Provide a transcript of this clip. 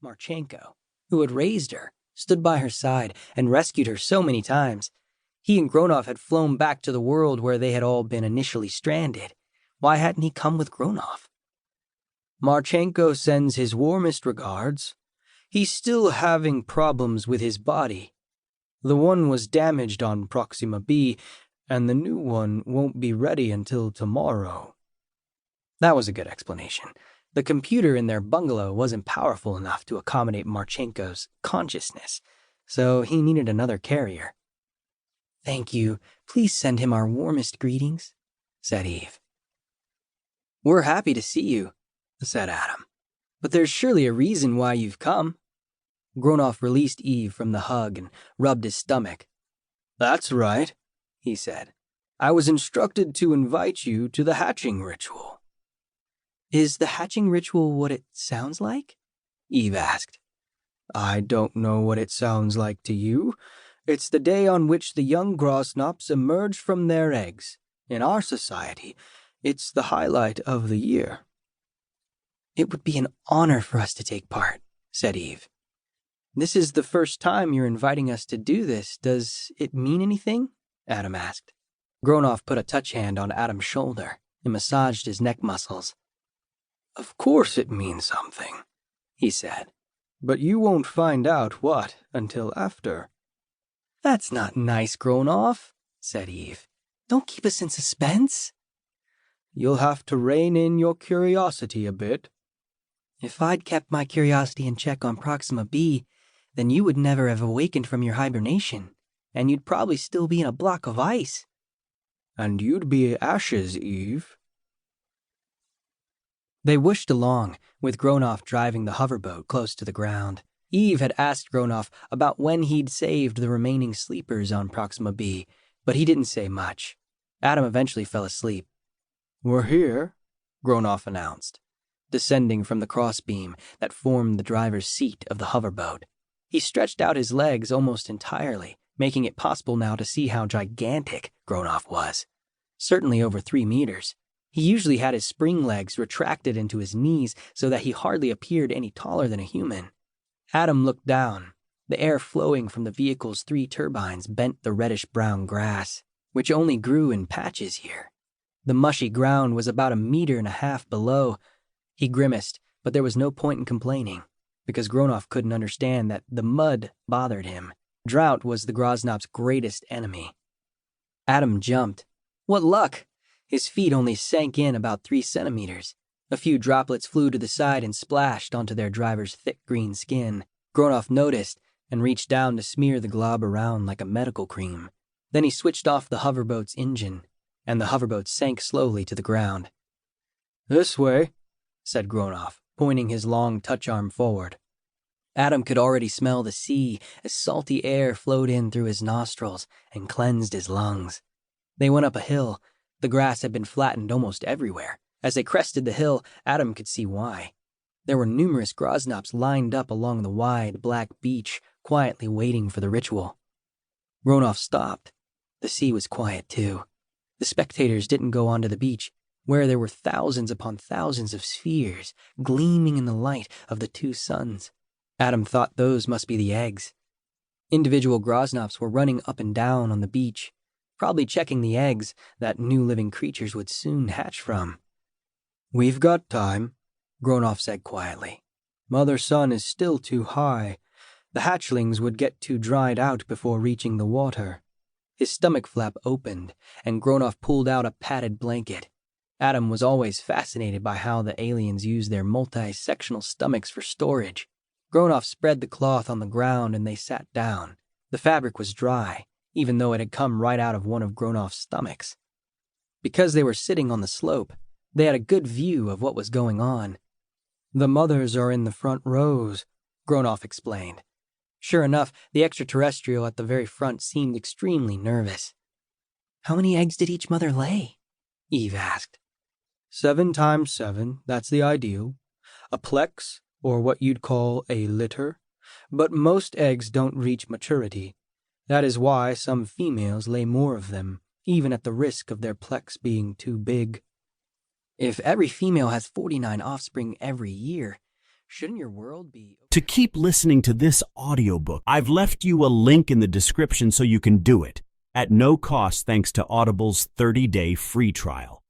Marchenko, who had raised her, stood by her side and rescued her so many times. He and Gronov had flown back to the world where they had all been initially stranded. Why hadn't he come with Gronov? Marchenko sends his warmest regards. He's still having problems with his body. The one was damaged on Proxima B, and the new one won't be ready until tomorrow. That was a good explanation. The computer in their bungalow wasn't powerful enough to accommodate Marchenko's consciousness, so he needed another carrier. "Thank you. Please send him our warmest greetings," said Eve. "We're happy to see you," said Adam. "But there's surely a reason why you've come." Gronov released Eve from the hug and rubbed his stomach. "That's right," he said. "I was instructed to invite you to the hatching ritual." "Is the hatching ritual what it sounds like?" Eve asked. "I don't know what it sounds like to you. It's the day on which the young grosnops emerge from their eggs. In our society, it's the highlight of the year." "It would be an honor for us to take part," said Eve. "This is the first time you're inviting us to do this. Does it mean anything?" Adam asked. Gronov put a touch hand on Adam's shoulder and massaged his neck muscles. "Of course it means something," he said. "But you won't find out what until after." "That's not nice, Gronov," said Eve. "Don't keep us in suspense." "You'll have to rein in your curiosity a bit." "If I'd kept my curiosity in check on Proxima B, then you would never have awakened from your hibernation, and you'd probably still be in a block of ice." "And you'd be ashes, Eve." They whooshed along, with Gronov driving the hoverboat close to the ground. Eve had asked Gronov about when he'd saved the remaining sleepers on Proxima B, but he didn't say much. Adam eventually fell asleep. "We're here," Gronov announced, descending from the crossbeam that formed the driver's seat of the hoverboat. He stretched out his legs almost entirely, making it possible now to see how gigantic Gronov was. Certainly over 3 meters. He usually had his spring legs retracted into his knees so that he hardly appeared any taller than a human. Adam looked down. The air flowing from the vehicle's 3 turbines bent the reddish-brown grass, which only grew in patches here. The mushy ground was about 1.5 meters below. He grimaced, but there was no point in complaining, because Gronov couldn't understand that the mud bothered him. Drought was the Grosnop's greatest enemy. Adam jumped. What luck! His feet only sank in about 3 centimeters. A few droplets flew to the side and splashed onto their driver's thick green skin. Gronov noticed and reached down to smear the glob around like a medical cream. Then he switched off the hoverboat's engine, and the hoverboat sank slowly to the ground. "This way," said Gronov, pointing his long touch arm forward. Adam could already smell the sea as salty air flowed in through his nostrils and cleansed his lungs. They went up a hill. The grass had been flattened almost everywhere. As they crested the hill, Adam could see why. There were numerous grosnops lined up along the wide, black beach, quietly waiting for the ritual. Gronov stopped. The sea was quiet, too. The spectators didn't go onto the beach, where there were thousands upon thousands of spheres gleaming in the light of the 2 suns. Adam thought those must be the eggs. Individual grosnops were running up and down on the beach, probably checking the eggs that new living creatures would soon hatch from. "We've got time," Gronov said quietly. "Mother Sun is still too high. The hatchlings would get too dried out before reaching the water." His stomach flap opened, and Gronov pulled out a padded blanket. Adam was always fascinated by how the aliens use their multi-sectional stomachs for storage. Gronov spread the cloth on the ground and they sat down. The fabric was dry, even though it had come right out of one of Gronov's stomachs. Because they were sitting on the slope, they had a good view of what was going on. "The mothers are in the front rows," Gronov explained. Sure enough, the extraterrestrial at the very front seemed extremely nervous. "How many eggs did each mother lay?" Eve asked. 7 times 7, that's the ideal. A plex, or what you'd call a litter. But most eggs don't reach maturity. That is why some females lay more of them, even at the risk of their plex being too big. "If every female has 49 offspring every year, Shouldn't your world be... To keep listening to this audiobook, I've left you a link in the description so you can do it, at no cost thanks to Audible's 30-day free trial.